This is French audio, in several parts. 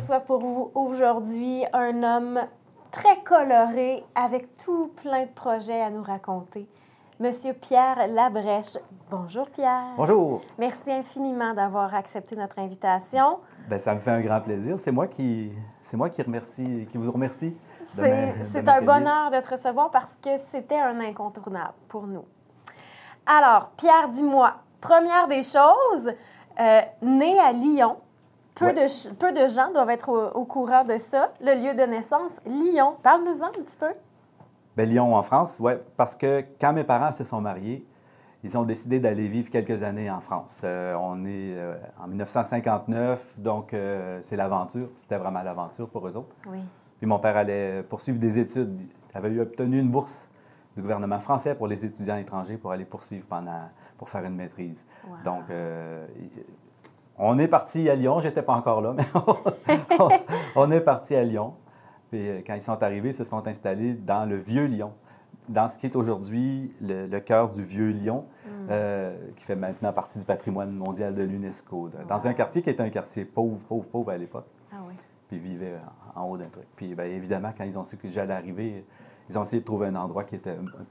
reçois pour vous aujourd'hui un homme très coloré avec tout plein de projets à nous raconter. Monsieur Pierre Labrèche. Bonjour Pierre. Bonjour. Merci infiniment d'avoir accepté notre invitation. Bien, ça me fait un grand plaisir. C'est moi qui vous remercie. C'est un bonheur de te recevoir parce que c'était un incontournable pour nous. Alors, Pierre, dis-moi, première des choses, né à Lyon, peu de gens doivent être au courant de ça, le lieu de naissance, Lyon. Parle-nous-en un petit peu. Bien, Lyon, en France, oui, parce que quand mes parents se sont mariés, ils ont décidé d'aller vivre quelques années en France. On est en 1959, donc c'est l'aventure. C'était vraiment l'aventure pour eux autres. Oui. Puis mon père allait poursuivre des études. Il avait obtenu une bourse du gouvernement français pour les étudiants étrangers pour aller poursuivre pour faire une maîtrise. Wow. Donc, on est parti à Lyon. J'étais pas encore là, mais on est parti à Lyon. Puis quand ils sont arrivés, ils se sont installés dans le vieux Lyon, dans ce qui est aujourd'hui le cœur du vieux Lyon, qui fait maintenant partie du patrimoine mondial de l'UNESCO, dans un quartier qui était un quartier pauvre à l'époque. Ah oui. Puis ils vivaient en haut d'un truc. Puis bien, évidemment, quand ils ont su que j'allais arriver, ils ont essayé de trouver un endroit qui était un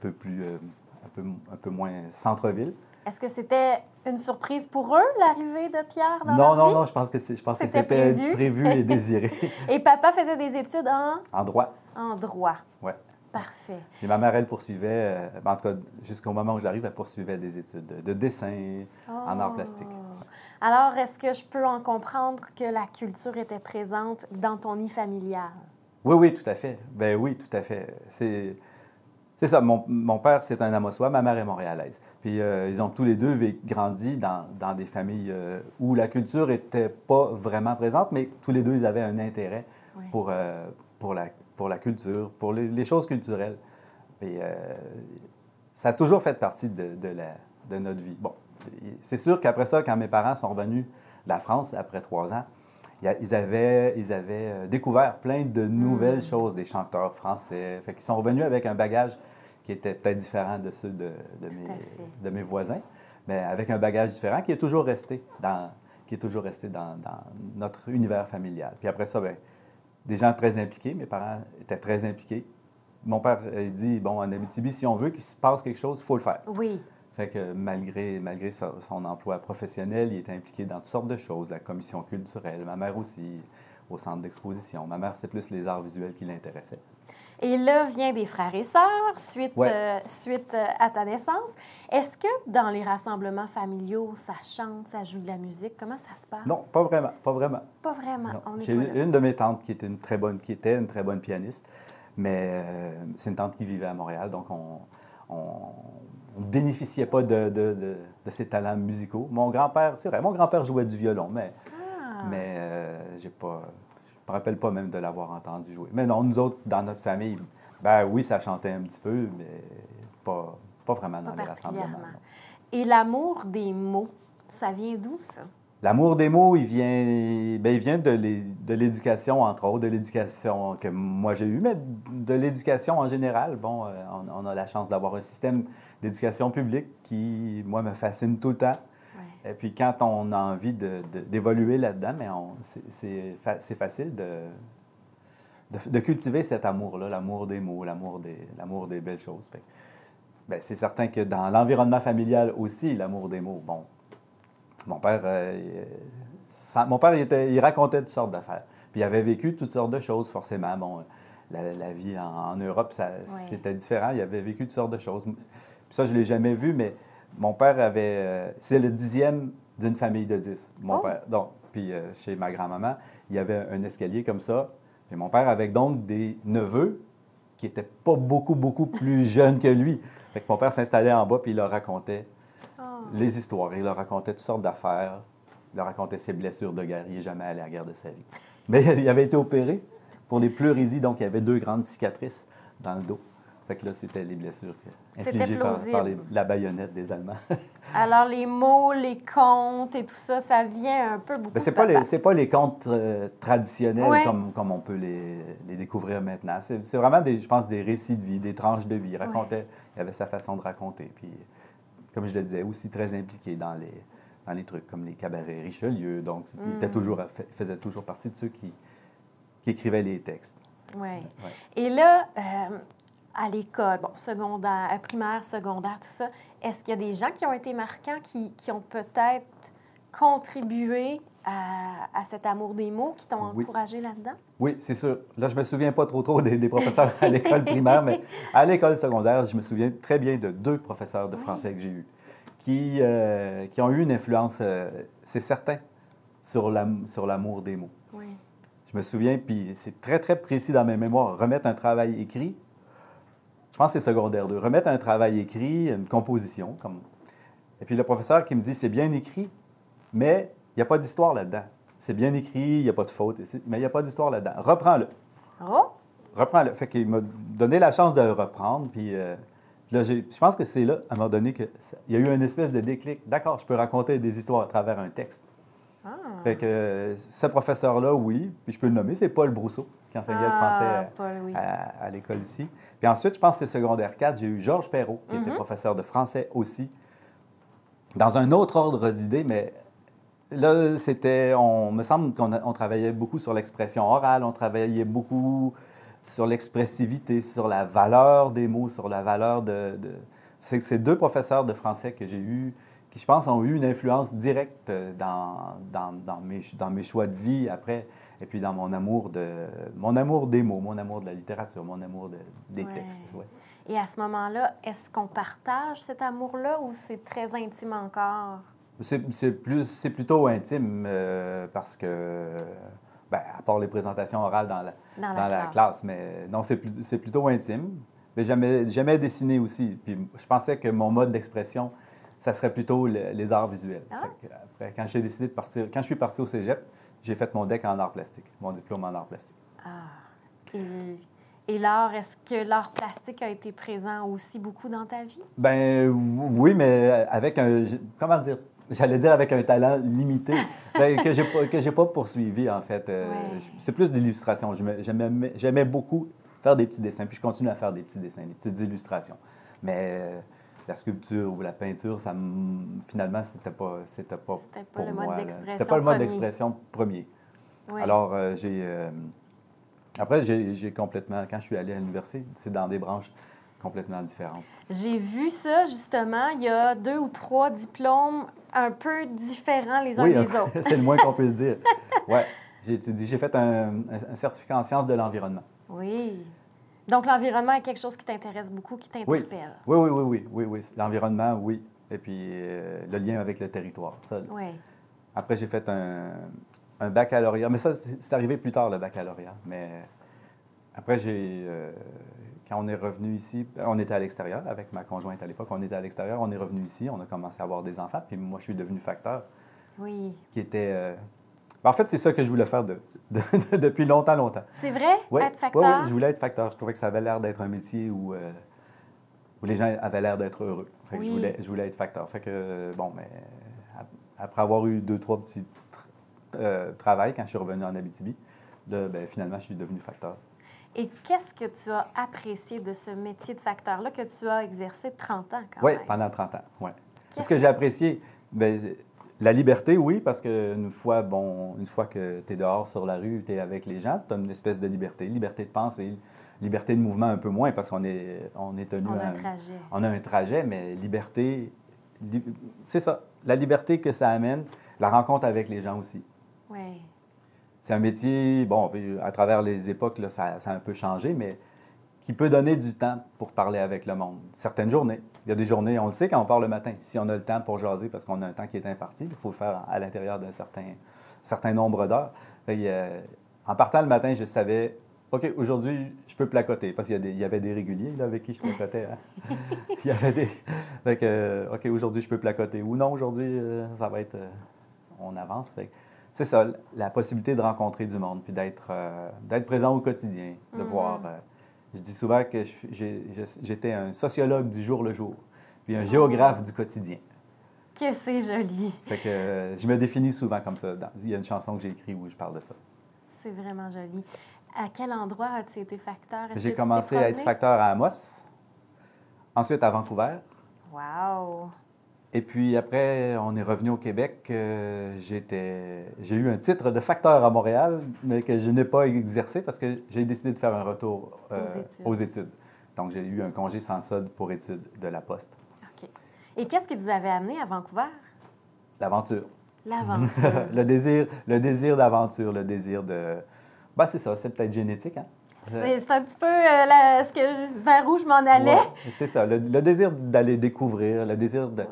peu moins centre-ville. Est-ce que c'était une surprise pour eux, l'arrivée de Pierre dans leur vie? Non, je pense que c'était prévu et désiré. Et papa faisait des études en droit. En droit. Oui. Parfait. Et ma mère, elle poursuivait, en tout cas, jusqu'au moment où j'arrive, elle poursuivait des études de dessin en arts plastiques. Ouais. Alors, est-ce que je peux en comprendre que la culture était présente dans ton nid familial? Oui, tout à fait. Ben oui, tout à fait. C'est ça. Mon père, c'est un Amossois, ma mère est montréalaise. Puis ils ont tous les deux grandi dans des familles où la culture n'était pas vraiment présente, mais tous les deux, ils avaient un intérêt pour la culture, pour les choses culturelles. Et ça a toujours fait partie de notre vie. Bon, c'est sûr qu'après ça, quand mes parents sont revenus de la France, après 3 ans, ils avaient découvert plein de nouvelles choses, des chanteurs français. Fait qu'ils sont revenus avec un bagage qui était peut-être différent de ceux de mes voisins, mais avec un bagage différent qui est toujours resté dans notre univers familial. Puis après ça, bien, des gens très impliqués. Mes parents étaient très impliqués. Mon père, il dit, bon, en Abitibi, si on veut qu'il se passe quelque chose, il faut le faire. Oui. Fait que malgré son emploi professionnel, il était impliqué dans toutes sortes de choses, la commission culturelle, ma mère aussi, au centre d'exposition. Ma mère, c'est plus les arts visuels qui l'intéressaient. Et là vient des frères et sœurs, suite à ta naissance. Est-ce que dans les rassemblements familiaux, ça chante, ça joue de la musique? Comment ça se passe? Non, pas vraiment. Pas vraiment. J'ai une de mes tantes qui était une très bonne pianiste, mais c'est une tante qui vivait à Montréal, donc on ne bénéficiait pas de ses talents musicaux. Mon grand-père, c'est vrai, mon grand-père jouait du violon, mais je ne me rappelle pas même de l'avoir entendu jouer. Mais non, nous autres, dans notre famille, ben oui, ça chantait un petit peu, mais pas vraiment dans les rassemblements. Non. Et l'amour des mots, ça vient d'où, ça? L'amour des mots, il vient de l'éducation, entre autres, de l'éducation que moi j'ai eue, mais de l'éducation en général. Bon, on a la chance d'avoir un système d'éducation publique qui, moi, me fascine tout le temps. Ouais. Et puis quand on a envie d'évoluer là-dedans, c'est facile de cultiver cet amour-là, l'amour des mots, l'amour des belles choses. Bien, c'est certain que dans l'environnement familial aussi, l'amour des mots, bon. Mon père, il racontait toutes sortes d'affaires. Puis il avait vécu toutes sortes de choses, forcément. Bon, la vie en Europe, c'était différent. Il avait vécu toutes sortes de choses. Puis ça, je ne l'ai jamais vu, mais mon père avait... c'est le 10e d'une famille de 10, mon père. Donc, puis chez ma grand-maman, il y avait un escalier comme ça. Puis mon père avait donc des neveux qui n'étaient pas beaucoup plus jeunes que lui. Fait que mon père s'installait en bas, puis il leur racontait les histoires. Il leur racontait toutes sortes d'affaires. Il leur racontait ses blessures de guerre. Il n'est jamais allé à la guerre de sa vie. Mais il avait été opéré pour les pleurésies, donc il y avait 2 grandes cicatrices dans le dos. Fait que là, c'était les blessures infligées par la baïonnette des Allemands. Alors, les mots, les contes et tout ça, ça vient un peu beaucoup de papa. C'est pas les contes traditionnels comme on peut les découvrir maintenant. C'est vraiment, je pense, des récits de vie, des tranches de vie. Il avait sa façon de raconter. Puis, comme je le disais, aussi très impliqué dans les trucs comme les cabarets Richelieu. Donc, il faisait toujours partie de ceux qui écrivait les textes. Oui. Ouais. Et là, à l'école, bon, secondaire, primaire, secondaire, tout ça, est-ce qu'il y a des gens qui ont été marquants, qui ont peut-être contribué à cet amour des mots, qui t'ont Oui. encouragé là-dedans? Oui, c'est sûr. Là, je me souviens pas trop des professeurs à l'école primaire, mais à l'école secondaire, je me souviens très bien de 2 professeurs de français que j'ai eus qui ont eu une influence, c'est certain, sur l'amour des mots. Oui. Je me souviens, puis c'est très, très précis dans mes mémoires, remettre un travail écrit, je pense que c'est secondaire 2, remettre un travail écrit, une composition, comme... Et puis le professeur qui me dit, c'est bien écrit, mais il n'y a pas d'histoire là-dedans. C'est bien écrit, il n'y a pas de faute, mais il n'y a pas d'histoire là-dedans. Reprends-le. Oh! Reprends-le. Fait qu'il m'a donné la chance de le reprendre, puis là, je pense que c'est là, à un moment donné, qu'il y a eu une espèce de déclic. D'accord, je peux raconter des histoires à travers un texte. Ah. Fait que ce professeur-là, oui, puis je peux le nommer, c'est Paul Brousseau, qui enseignait le français Paul, oui. à l'école ici. Puis ensuite, je pense que c'est secondaire 4, j'ai eu Georges Perrault, qui était professeur de français aussi, dans un autre ordre d'idées, mais là, me semble qu'on travaillait beaucoup sur l'expression orale, on travaillait beaucoup sur l'expressivité, sur la valeur des mots, sur la valeur C'est ces 2 professeurs de français que j'ai eus, qui, je pense, ont eu une influence directe dans mes choix de vie après, et puis dans mon amour des mots, mon amour de la littérature, mon amour des textes. Ouais. Et à ce moment-là, est-ce qu'on partage cet amour-là ou c'est très intime encore? C'est plutôt intime parce que, ben, à part les présentations orales dans la classe, mais non, c'est plutôt intime. Mais j'aimais dessiner aussi. Puis je pensais que mon mode d'expression, ça serait plutôt les arts visuels. Après, quand j'ai décidé de partir, quand je suis parti au cégep, j'ai fait mon DEC en arts plastiques, mon diplôme en arts plastiques. Ah. Et l'art, est-ce que l'art plastique a été présent aussi beaucoup dans ta vie? Ben oui, mais avec comment dire, j'allais dire avec un talent limité, ben, que j'ai pas poursuivi, en fait. C'est plus de l'illustration. J'aimais beaucoup faire des petits dessins, puis je continue à faire des petits dessins, des petites illustrations. Mais la sculpture ou la peinture, finalement, c'était pas pour le moi. mode d'expression. C'était pas le mode d'expression premier. Oui. Alors, après, j'ai complètement, quand je suis allé à l'université, c'est dans des branches complètement différentes. J'ai vu ça, justement. Il y a 2 ou 3 diplômes un peu différents les uns des autres. C'est le moins qu'on puisse dire. Oui, j'ai fait un certificat en sciences de l'environnement. Oui. Donc, l'environnement est quelque chose qui t'intéresse beaucoup, qui t'interpelle. Oui. L'environnement, oui. Et puis, le lien avec le territoire, ça. Oui. Après, j'ai fait un baccalauréat. Mais ça, c'est arrivé plus tard, le baccalauréat. Mais après, quand on est revenu ici, on était à l'extérieur avec ma conjointe à l'époque. On était à l'extérieur, on est revenu ici, on a commencé à avoir des enfants. Puis moi, je suis devenu facteur. Oui. Qui était... En fait, c'est ça que je voulais faire depuis longtemps. C'est vrai? Oui, être facteur? Oui, je voulais être facteur. Je trouvais que ça avait l'air d'être un métier où les gens avaient l'air d'être heureux. Fait que je voulais être facteur. Fait que, bon, mais après avoir eu 2-3 petits travails quand je suis revenu en Abitibi, là, finalement, je suis devenu facteur. Et qu'est-ce que tu as apprécié de ce métier de facteur-là que tu as exercé 30 ans quand même? même? Oui, pendant 30 ans, oui. Ce que j'ai apprécié, la liberté, oui, parce qu'une fois que tu es dehors sur la rue, tu es avec les gens, tu as une espèce de liberté de penser, liberté de mouvement un peu moins parce qu'on est tenu on a un trajet, mais liberté, c'est ça, la liberté que ça amène, la rencontre avec les gens aussi. Oui. C'est un métier, bon, à travers les époques, là, ça a un peu changé, mais qui peut donner du temps pour parler avec le monde. Certaines journées. Il y a des journées, on le sait quand on part le matin, si on a le temps pour jaser parce qu'on a un temps qui est imparti, il faut le faire à l'intérieur d'un certain nombre d'heures. En partant le matin, je savais, OK, aujourd'hui, je peux placoter, parce qu'il y avait des réguliers là, avec qui je placotais. Hein? Il y avait des... Fait que, OK, aujourd'hui, je peux placoter. Ou non, aujourd'hui, ça va être... on avance. Fait que, c'est ça, la possibilité de rencontrer du monde, puis d'être présent au quotidien, de voir... je dis souvent que j'étais un sociologue du jour le jour, puis un géographe du quotidien. Que c'est joli! Fait que je me définis souvent comme ça. Il y a une chanson que j'ai écrite où je parle de ça. C'est vraiment joli. À quel endroit as-tu été facteur? J'ai commencé à être facteur à Amos, ensuite à Vancouver. Wow! Et puis après, on est revenu au Québec. J'ai eu un titre de facteur à Montréal, mais que je n'ai pas exercé parce que j'ai décidé de faire un retour aux études. Donc, j'ai eu un congé sans solde pour études de la Poste. OK. Et qu'est-ce qui vous avait amené à Vancouver? L'aventure. L'aventure. le désir d'aventure, le désir de... Ben, c'est ça, c'est peut-être génétique, hein? C'est un petit peu vers où je m'en allais. Ouais, c'est ça, le désir d'aller découvrir, le désir de... Ouais.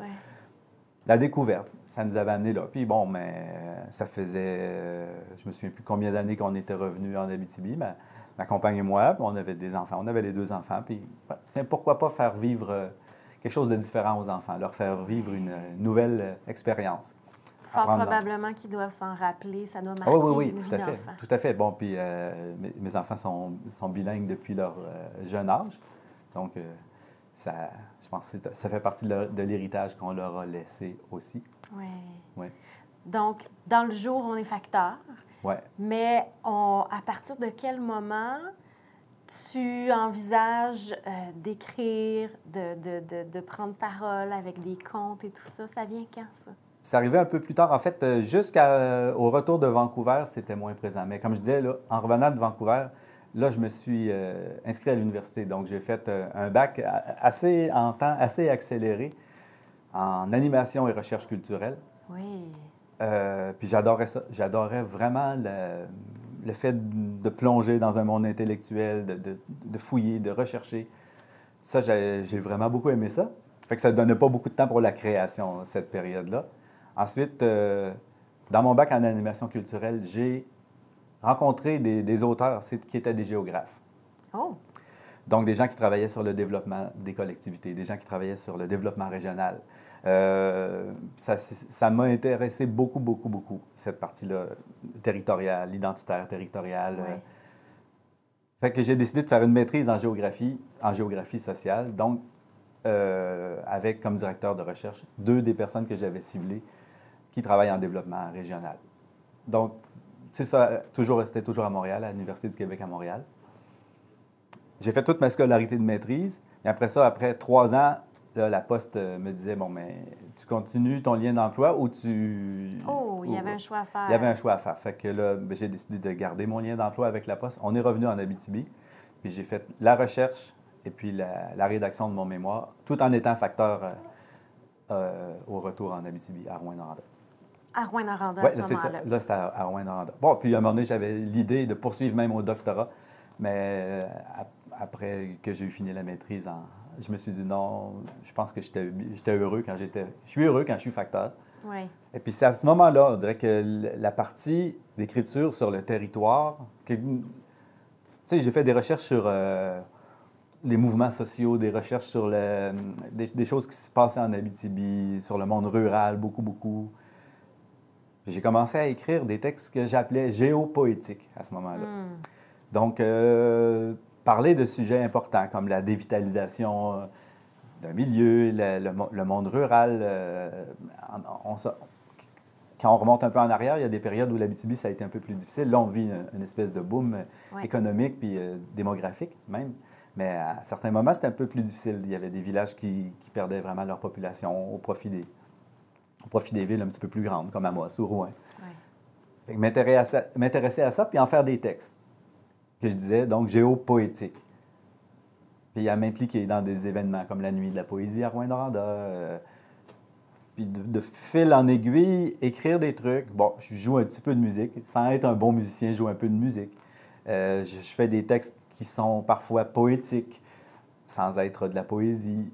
La découverte, ça nous avait amené là. Puis bon, mais ça faisait, je me souviens plus combien d'années qu'on était revenus en Abitibi, ma compagne et moi, puis on avait des enfants, on avait les 2 enfants, puis tiens, pourquoi pas faire vivre quelque chose de différent aux enfants, leur faire vivre une nouvelle expérience. Fort probablement qu'ils doivent s'en rappeler, ça doit marquer oui, une vie tout à fait, d'enfant. tout à fait. Bon, puis mes enfants sont bilingues depuis leur jeune âge, donc je pense que ça fait partie de l'héritage qu'on leur a laissé aussi. Oui. Ouais. Donc, dans le jour, on est facteur. Oui. Mais à partir de quel moment tu envisages d'écrire, de prendre parole avec des contes et tout ça? Ça vient quand, ça? C'est arrivé un peu plus tard. En fait, jusqu'au retour de Vancouver, c'était moins présent. Mais comme je disais, là, en revenant de Vancouver, là, je me suis inscrit à l'université. Donc, j'ai fait un bac en temps assez accéléré en animation et recherche culturelle. Oui. Puis j'adorais ça. J'adorais vraiment le fait de plonger dans un monde intellectuel, de fouiller, de rechercher. Ça, j'ai vraiment beaucoup aimé ça. Fait que ça ne donnait pas beaucoup de temps pour la création, cette période-là. Ensuite, dans mon bac en animation culturelle, j'ai rencontré des auteurs qui étaient des géographes. Oh! Donc, des gens qui travaillaient sur le développement des collectivités, des gens qui travaillaient sur le développement régional. Ça m'a intéressé beaucoup, beaucoup, beaucoup, cette partie-là, territoriale, identitaire, territoriale. Ouais. Fait que j'ai décidé de faire une maîtrise en géographie sociale. Donc, avec comme directeur de recherche 2 des personnes que j'avais ciblées qui travaillent en développement régional. Donc, c'est ça, c'était toujours à Montréal, à l'Université du Québec à Montréal. J'ai fait toute ma scolarité de maîtrise. Et après ça, après 3 ans, là, la Poste me disait, bon, mais tu continues ton lien d'emploi ou tu... Oh, il y avait un choix à faire. Il y avait un choix à faire. Fait que là, j'ai décidé de garder mon lien d'emploi avec la Poste. On est revenu en Abitibi. Puis j'ai fait la recherche et puis la rédaction de mon mémoire, tout en étant facteur au retour en Abitibi, à Rouyn-Noranda. À Rouyn-Noranda, Oui, à ce c'est ça. moment-là. Là, c'était à Rouyn-Noranda. Bon, puis à un moment donné, j'avais l'idée de poursuivre même au doctorat, mais après que j'ai eu fini la maîtrise, je me suis dit non, je pense que j'étais heureux quand je suis heureux quand je suis facteur. Oui. Et puis c'est à ce moment-là, on dirait que la partie d'écriture sur le territoire, tu sais, j'ai fait des recherches sur les mouvements sociaux, des recherches sur des choses qui se passaient en Abitibi, sur le monde rural, beaucoup, beaucoup. J'ai commencé à écrire des textes que j'appelais géopoétiques à ce moment-là. Donc, parler de sujets importants comme la dévitalisation d'un milieu, le monde rural. Quand on remonte un peu en arrière, il y a des périodes où l'Abitibi, ça a été un peu plus difficile. Là, on vit une espèce de boom économique puis démographique même. Mais à certains moments, c'était un peu plus difficile. Il y avait des villages qui perdaient vraiment leur population au profit des villes un petit peu plus grandes, comme Amos ou Rouyn. Fait que m'intéresser à ça, puis en faire des textes, que je disais, donc géopoétiques. Puis à m'impliquer dans des événements comme la Nuit de la poésie à Rouyn-Noranda. Puis de fil en aiguille, écrire des trucs. Bon, je joue un petit peu de musique. Sans être un bon musicien, je joue un peu de musique. Je fais des textes qui sont parfois poétiques, sans être de la poésie.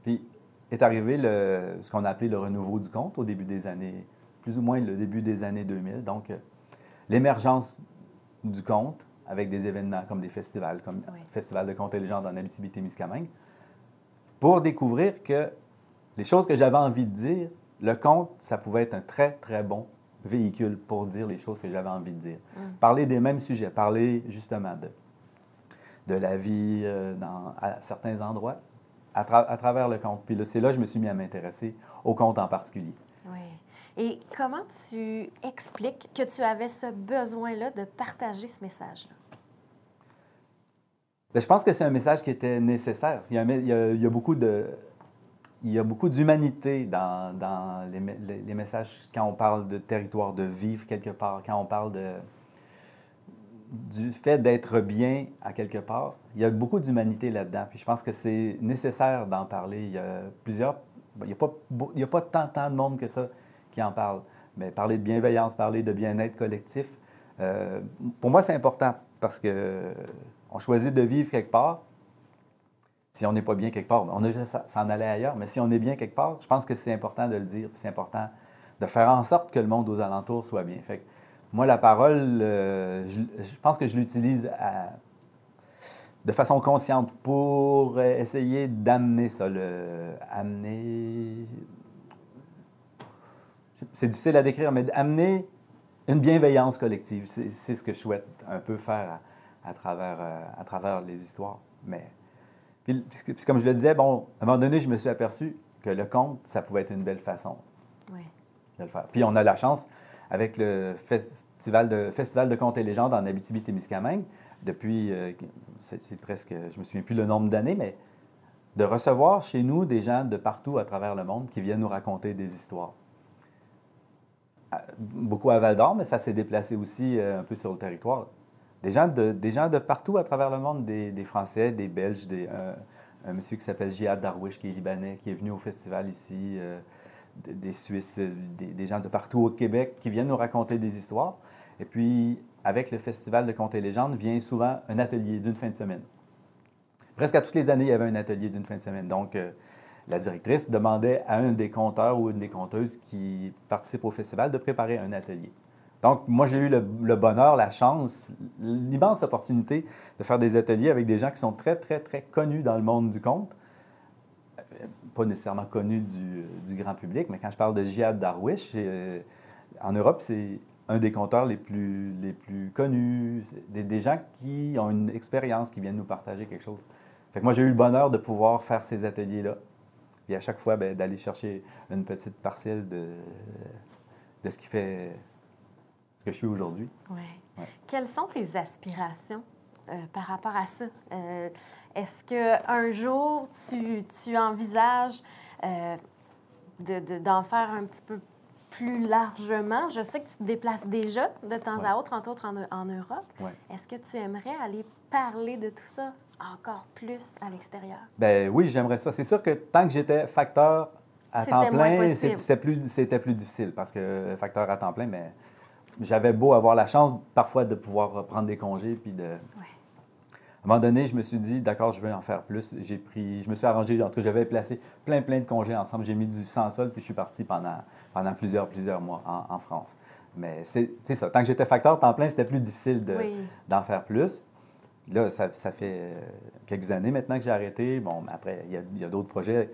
Puis est arrivé ce qu'on a appelé le renouveau du conte au début des années, plus ou moins le début des années 2000. Donc, l'émergence du conte avec des événements comme des festivals, comme le Festival de contes et légendes en Abitibi-Témiscamingue, pour découvrir que les choses que j'avais envie de dire, le conte, ça pouvait être un très, très bon véhicule pour dire les choses que j'avais envie de dire. Parler des mêmes sujets, parler justement de la vie à certains endroits, à travers le conte. Puis là, c'est là que je me suis mis à m'intéresser au conte en particulier. Oui. Et comment tu expliques que tu avais ce besoin-là de partager ce message-là? Bien, je pense que c'est un message qui était nécessaire. Il y a beaucoup de... il y a beaucoup d'humanité dans les messages quand on parle de territoire, de vivre quelque part, quand on parle du fait d'être bien à quelque part. Il y a beaucoup d'humanité là-dedans. Puis je pense que c'est nécessaire d'en parler. Il y a plusieurs... Il n'y a pas tant de monde que ça qui en parle. Mais parler de bienveillance, parler de bien-être collectif, pour moi, c'est important parce que on choisit de vivre quelque part. Si on n'est pas bien quelque part, on a juste à s'en aller ailleurs. Mais si on est bien quelque part, je pense que c'est important de le dire. Puis c'est important de faire en sorte que le monde aux alentours soit bien. Fait que moi, la parole, je pense que je l'utilise de façon consciente pour essayer d'amener ça, amener... C'est difficile à décrire, mais amener une bienveillance collective. C'est ce que je souhaite un peu faire à travers les histoires. Mais, puis comme je le disais, bon, à un moment donné, je me suis aperçu que le conte, ça pouvait être une belle façon de le faire. Puis on a la chance, avec le Festival de contes et légendes en Abitibi-Témiscamingue, depuis, c'est presque, je me souviens plus le nombre d'années, mais de recevoir chez nous des gens de partout à travers le monde qui viennent nous raconter des histoires. Beaucoup à Val-d'Or, mais ça s'est déplacé aussi un peu sur le territoire. Des gens de partout à travers le monde, des Français, des Belges, un monsieur qui s'appelle Jihad Darwish, qui est libanais, qui est venu au festival ici, des Suisses, des gens de partout au Québec qui viennent nous raconter des histoires. Et puis, avec le Festival de contes et légendes, vient souvent un atelier d'une fin de semaine. Presque à toutes les années, il y avait un atelier d'une fin de semaine. Donc, la directrice demandait à un des conteurs ou une des conteuses qui participe au festival de préparer un atelier. Donc, moi, j'ai eu le bonheur, la chance, l'immense opportunité de faire des ateliers avec des gens qui sont très, très, très connus dans le monde du conte. Pas nécessairement connus du grand public, mais quand je parle de Jihad Darwish, en Europe, c'est un des conteurs les plus connus, des gens qui ont une expérience, qui viennent nous partager quelque chose. Fait que moi, j'ai eu le bonheur de pouvoir faire ces ateliers-là. Et à chaque fois, d'aller chercher une petite parcelle de ce qui fait ce que je suis aujourd'hui. Oui. Ouais. Quelles sont tes aspirations par rapport à ça? Est-ce qu'un jour, tu envisages d'en faire un petit peu plus largement? Je sais que tu te déplaces déjà de temps à autre, entre autres en Europe. Ouais. Est-ce que tu aimerais aller parler de tout ça encore plus à l'extérieur? Bien oui, j'aimerais ça. C'est sûr que tant que j'étais facteur à temps plein, c'était plus difficile parce que facteur à temps plein, mais j'avais beau avoir la chance parfois de pouvoir prendre des congés puis de... Ouais. À un moment donné, je me suis dit, d'accord, je veux en faire plus. Je me suis arrangé, en tout cas, j'avais placé plein de congés ensemble. J'ai mis du sang sol, puis je suis parti pendant plusieurs mois en France. Mais c'est ça, tant que j'étais facteur temps plein, c'était plus difficile d'en faire plus. Là, ça fait quelques années maintenant que j'ai arrêté. Bon, après, il y a d'autres projets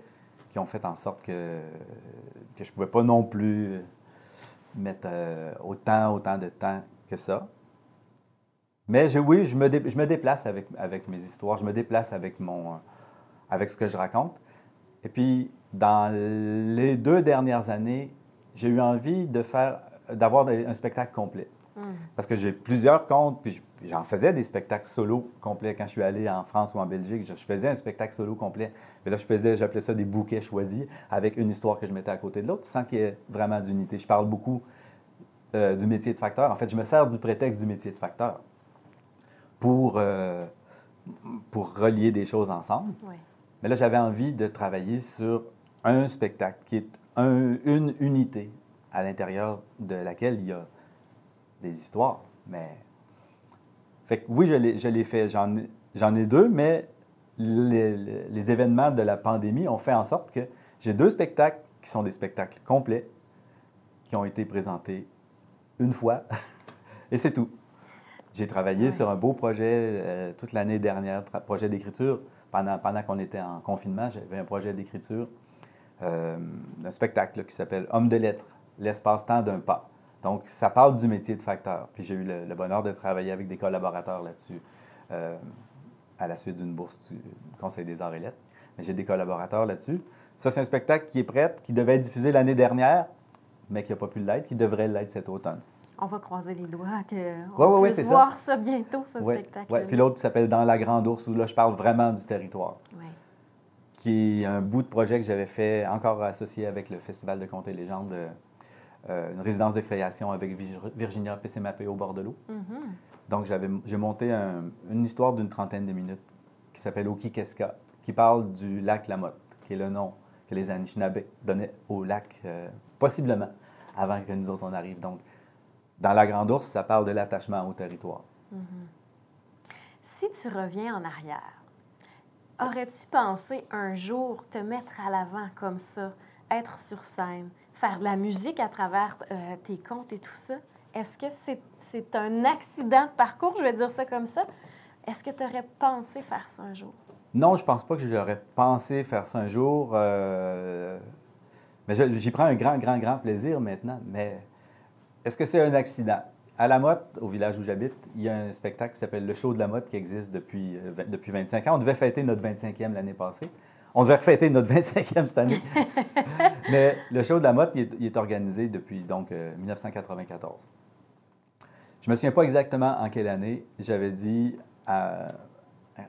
qui ont fait en sorte que je ne pouvais pas non plus mettre autant de temps que ça. Mais oui, je me déplace avec mes histoires, je me déplace avec ce que je raconte. Et puis, dans les 2 dernières années, j'ai eu envie d'avoir un spectacle complet. Parce que j'ai plusieurs contes, puis j'en faisais des spectacles solo complets. Quand je suis allé en France ou en Belgique, je faisais un spectacle solo complet. Mais là, j'appelais ça des bouquets choisis, avec une histoire que je mettais à côté de l'autre, sans qu'il y ait vraiment d'unité. Je parle beaucoup du métier de facteur. En fait, je me sers du prétexte du métier de facteur pour relier des choses ensemble. Oui. Mais là, j'avais envie de travailler sur un spectacle qui est une unité à l'intérieur de laquelle il y a des histoires. Mais... Fait que oui, je l'ai fait. J'en ai 2, mais les événements de la pandémie ont fait en sorte que j'ai 2 spectacles qui sont des spectacles complets qui ont été présentés une fois et c'est tout. J'ai travaillé sur un beau projet toute l'année dernière, projet d'écriture. Pendant qu'on était en confinement, j'avais un projet d'écriture, un spectacle là, qui s'appelle Homme de lettres, l'espace-temps d'un pas. Donc, ça parle du métier de facteur. Puis j'ai eu le bonheur de travailler avec des collaborateurs là-dessus à la suite d'une bourse du Conseil des arts et lettres. Mais j'ai des collaborateurs là-dessus. Ça, c'est un spectacle qui est prêt, qui devait être diffusé l'année dernière, mais qui n'a pas pu l'être, qui devrait l'être cet automne. On va croiser les doigts qu'on puisse voir ça bientôt, ce spectacle. Oui, puis l'autre s'appelle Dans la Grande Ourse, où là, je parle vraiment du territoire. Oui. qui est un bout de projet que j'avais fait, encore associé avec le Festival de contes et légendes, une résidence de création avec Virginia Pessemapé au bord de l'eau. Donc, j'ai monté une histoire d'une trentaine de minutes qui s'appelle Okikeska, qui parle du lac Lamotte, qui est le nom que les Anishinaabe donnaient au lac, possiblement, avant que nous autres on arrive. Donc, dans La Grande Ourse, ça parle de l'attachement au territoire. Si tu reviens en arrière, aurais-tu pensé un jour te mettre à l'avant comme ça, être sur scène, faire de la musique à travers tes contes et tout ça? Est-ce que c'est un accident de parcours, je vais dire ça comme ça? Est-ce que tu aurais pensé faire ça un jour? Non, je pense pas que j'aurais pensé faire ça un jour. Mais j'y prends un grand plaisir maintenant. Mais est-ce que c'est un accident? À La Motte, au village où j'habite, il y a un spectacle qui s'appelle Le Show de La Motte qui existe depuis 25 ans. On devait fêter notre 25e l'année passée. On devait fêter notre 25e cette année. Mais le Show de La Motte, il est organisé depuis donc 1994. Je ne me souviens pas exactement en quelle année. J'avais dit à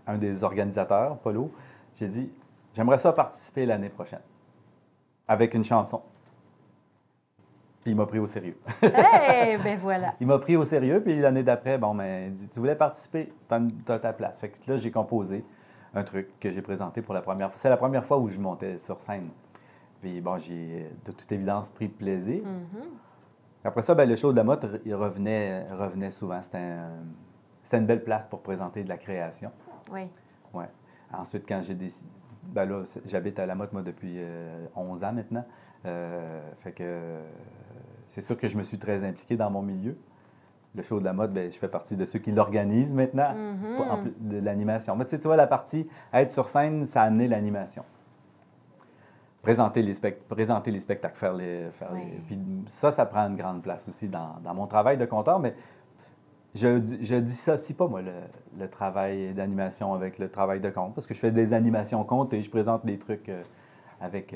un des organisateurs, Polo, j'ai dit « J'aimerais ça participer l'année prochaine avec une chanson. » Puis il m'a pris au sérieux. Eh ben voilà. Il m'a pris au sérieux, puis l'année d'après, bon, ben, il dit, tu voulais participer, t'as ta place. Fait que là, j'ai composé un truc que j'ai présenté pour la première fois. C'est la première fois où je montais sur scène. Puis bon, j'ai de toute évidence pris plaisir. Après ça, ben, le show de la Motte, il revenait souvent. C'était une belle place pour présenter de la création. Oui. Ouais. Ensuite, quand j'ai décidé... Ben là, j'habite à La Motte, moi, depuis 11 ans maintenant. Fait que c'est sûr que je me suis très impliqué dans mon milieu. Le show de la mode, bien, je fais partie de ceux qui l'organisent maintenant, en plus de l'animation. Mais tu sais, tu vois, la partie être sur scène, ça a amené l'animation. Présenter les spectacles, faire les... Puis ça prend une grande place aussi dans mon travail de conteur, mais je dissocie pas, moi, le travail d'animation avec le travail de conte, parce que je fais des animations contes et je présente des trucs avec...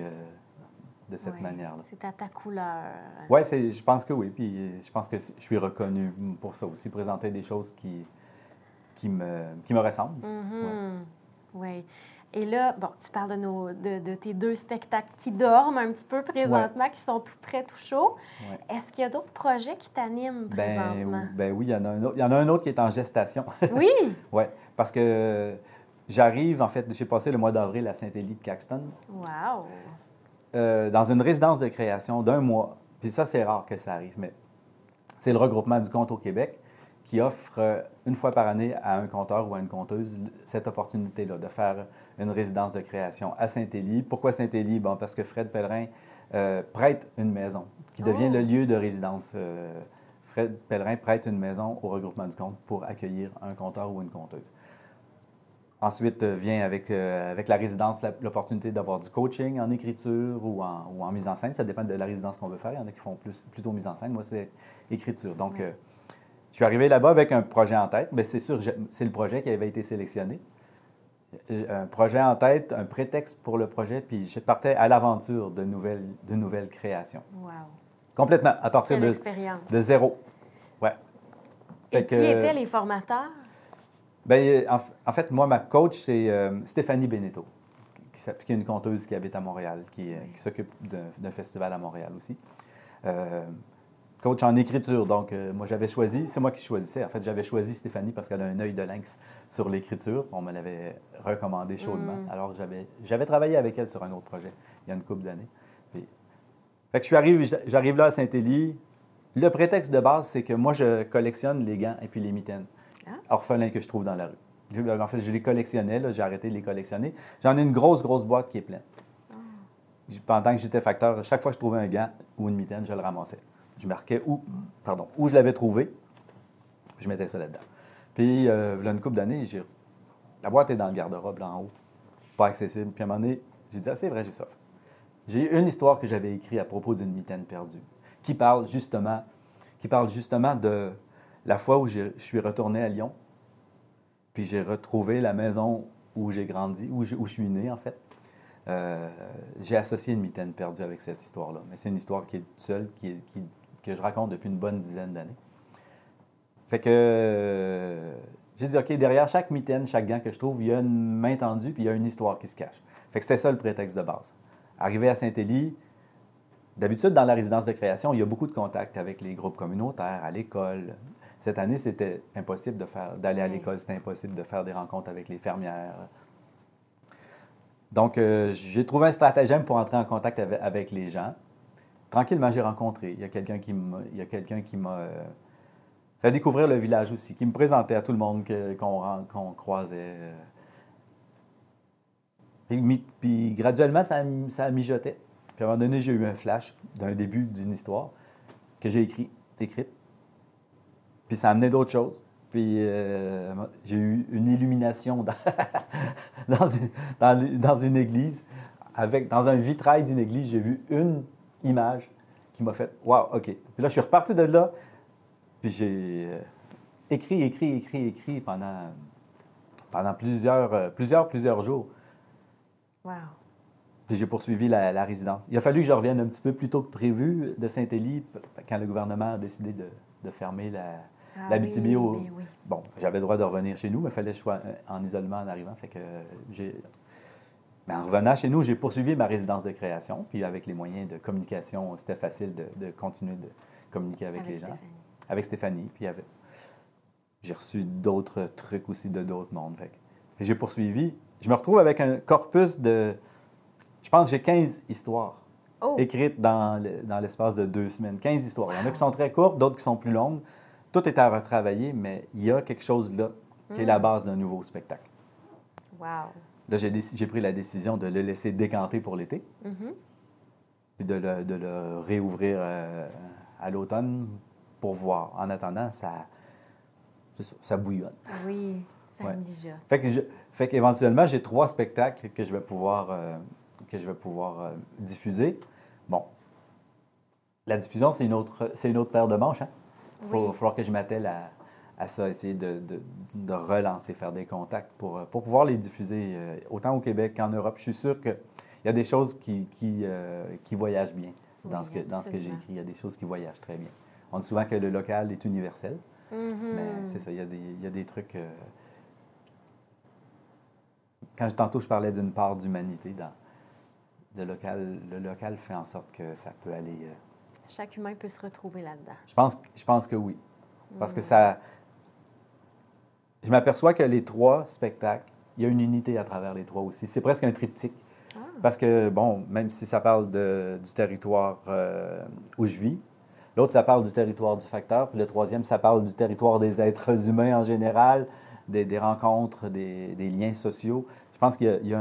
de cette manière-là. C'est à ta couleur. Oui, je pense que oui. Puis je pense que je suis reconnu pour ça aussi, présenter des choses qui me ressemblent. Oui. Et là, bon, tu parles de tes deux spectacles qui dorment un petit peu présentement, qui sont tout prêts, tout chauds. Ouais. Est-ce qu'il y a d'autres projets qui t'animent présentement? Ben oui, il y en a un autre. Il y en a un autre qui est en gestation. Oui? Oui, parce que j'arrive, en fait, j'ai passé le mois d'avril à Saint-Élie de Caxton. Wow! Dans une résidence de création d'un mois. Puis ça, c'est rare que ça arrive, mais c'est le regroupement du conte au Québec qui offre une fois par année à un conteur ou à une conteuse cette opportunité-là de faire une résidence de création à Saint-Élie. Pourquoi Saint-Élie? Bon, parce que Fred Pellerin prête une maison qui devient le lieu de résidence. Fred Pellerin prête une maison au regroupement du conte pour accueillir un conteur ou une conteuse. Ensuite, vient avec la résidence l'opportunité d'avoir du coaching en écriture ou en mise en scène. Ça dépend de la résidence qu'on veut faire. Il y en a qui font plutôt mise en scène. Moi, c'est écriture. Donc, je suis arrivé là-bas avec un projet en tête. Bien, c'est sûr, c'est le projet qui avait été sélectionné. Un projet en tête, un prétexte pour le projet, puis je partais à l'aventure de nouvelles créations. Wow! Complètement, à partir de zéro. Ouais. Et qui étaient les formateurs? Bien, en fait, moi, ma coach, c'est Stéphanie Beneteau, qui est une conteuse qui habite à Montréal, qui s'occupe d'un festival à Montréal aussi. Coach en écriture, donc moi, c'est moi qui choisissais. En fait, j'avais choisi Stéphanie parce qu'elle a un œil de lynx sur l'écriture. On me l'avait recommandé chaudement. Alors, j'avais travaillé avec elle sur un autre projet il y a une couple d'années. Fait que j'arrive là à Saint-Élie. Le prétexte de base, c'est que moi, je collectionne les gants et puis les mitaines. Orphelins que je trouve dans la rue. En fait, je les collectionnais, j'ai arrêté de les collectionner. J'en ai une grosse boîte qui est pleine. Pendant que j'étais facteur, chaque fois que je trouvais un gant ou une mitaine, je le ramassais. Je marquais où je l'avais trouvé, je mettais ça là-dedans. Puis, il y a une couple d'années, la boîte est dans le garde-robe, là en haut, pas accessible. Puis à un moment donné, j'ai dit, c'est vrai, j'ai ça. J'ai une histoire que j'avais écrite à propos d'une mitaine perdue, qui parle justement de la fois où je suis retourné à Lyon, puis j'ai retrouvé la maison où j'ai grandi, où je suis né, en fait. J'ai associé une mitaine perdue avec cette histoire-là. Mais c'est une histoire qui est seule, que je raconte depuis une bonne dizaine d'années. Fait que j'ai dit, OK, derrière chaque mitaine, chaque gant que je trouve, il y a une main tendue puis il y a une histoire qui se cache. Fait que c'était ça le prétexte de base. Arrivé à Saint-Élie, d'habitude, dans la résidence de création, il y a beaucoup de contacts avec les groupes communautaires, à l'école. Cette année, c'était impossible d'aller à l'école, c'était impossible de faire des rencontres avec les fermières. Donc, j'ai trouvé un stratagème pour entrer en contact avec les gens. Tranquillement, j'ai rencontré. Il y a quelqu'un qui m'a fait découvrir le village aussi, qui me présentait à tout le monde qu'on croisait. Puis graduellement, ça mijotait. Puis à un moment donné, j'ai eu un flash d'un début d'une histoire que j'ai écrite. Puis ça a amené d'autres choses. Puis j'ai eu une illumination dans une église. Dans un vitrail d'une église, j'ai vu une image qui m'a fait « Wow, OK ». Puis là, je suis reparti de là. Puis j'ai écrit pendant plusieurs jours. Wow. Puis j'ai poursuivi la résidence. Il a fallu que je revienne un petit peu plus tôt que prévu de Saint-Élie quand le gouvernement a décidé de fermer l'Abitibi. Oui. Bon, j'avais le droit de revenir chez nous, mais il fallait que je sois en isolement en arrivant. Fait que mais en revenant chez nous, j'ai poursuivi ma résidence de création. Puis avec les moyens de communication, c'était facile de continuer de communiquer avec les gens. Avec Stéphanie. Puis j'ai reçu d'autres trucs aussi de d'autres mondes. Fait que j'ai poursuivi. Je me retrouve avec un corpus je pense que j'ai 15 histoires écrites dans l'espace de 2 semaines. 15 histoires. Il y en a qui sont très courtes, d'autres qui sont plus longues. Tout est à retravailler, mais il y a quelque chose là qui est la base d'un nouveau spectacle. Wow. Là, j'ai pris la décision de le laisser décanter pour l'été, puis de le réouvrir à l'automne pour voir. En attendant, ça bouillonne. Oui, ça mijote. Fait qu'éventuellement, j'ai 3 spectacles que je vais pouvoir diffuser. Bon, la diffusion, c'est une autre paire de manches. Hein? Il va falloir que je m'attelle à ça, essayer de relancer, faire des contacts pour pouvoir les diffuser autant au Québec qu'en Europe. Je suis sûr qu'il y a des choses qui voyagent bien dans ce que j'ai écrit. Il y a des choses qui voyagent très bien. On dit souvent que le local est universel, mais c'est ça, il y a des trucs... Tantôt, je parlais d'une part d'humanité dans le local fait en sorte que ça peut aller... Chaque humain peut se retrouver là-dedans. Je pense que oui. Parce que je m'aperçois que les 3 spectacles, il y a une unité à travers les 3 aussi. C'est presque un triptyque. Parce que, bon, même si ça parle du territoire où je vis, l'autre, ça parle du territoire du facteur, puis le 3e, ça parle du territoire des êtres humains en général, des rencontres, des liens sociaux. Je pense qu'il y a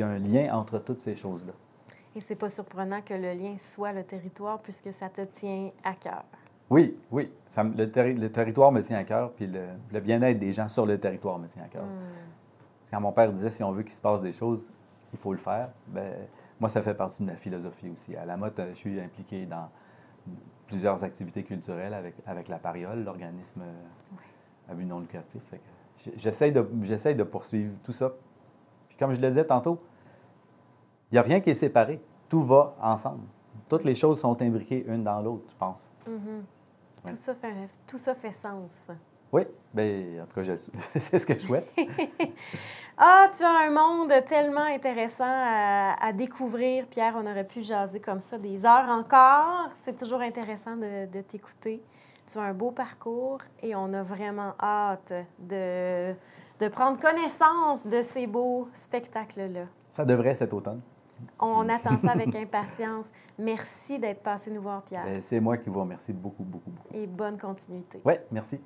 un lien entre toutes ces choses-là. Et c'est pas surprenant que le lien soit le territoire, puisque ça te tient à cœur. Oui. Le territoire me tient à cœur, puis le bien-être des gens sur le territoire me tient à cœur. Quand mon père disait, si on veut qu'il se passe des choses, il faut le faire, bien, moi, ça fait partie de ma philosophie aussi. À la Motte, je suis impliqué dans plusieurs activités culturelles avec la Pariole, l'organisme à but non lucratif. Fait que j'essaie de poursuivre tout ça. Puis comme je le disais tantôt, il n'y a rien qui est séparé. Tout va ensemble. Toutes les choses sont imbriquées une dans l'autre, je pense. Ouais. Tout ça fait sens. Oui, bien, en tout cas, c'est ce que je souhaite. Tu as un monde tellement intéressant à découvrir. Pierre, on aurait pu jaser comme ça des heures encore. C'est toujours intéressant de t'écouter. Tu as un beau parcours et on a vraiment hâte de prendre connaissance de ces beaux spectacles-là. Ça devrait cet automne. On attend ça avec impatience. Merci d'être passé nous voir, Pierre. C'est moi qui vous remercie beaucoup, beaucoup, beaucoup. Et bonne continuité. Oui, merci.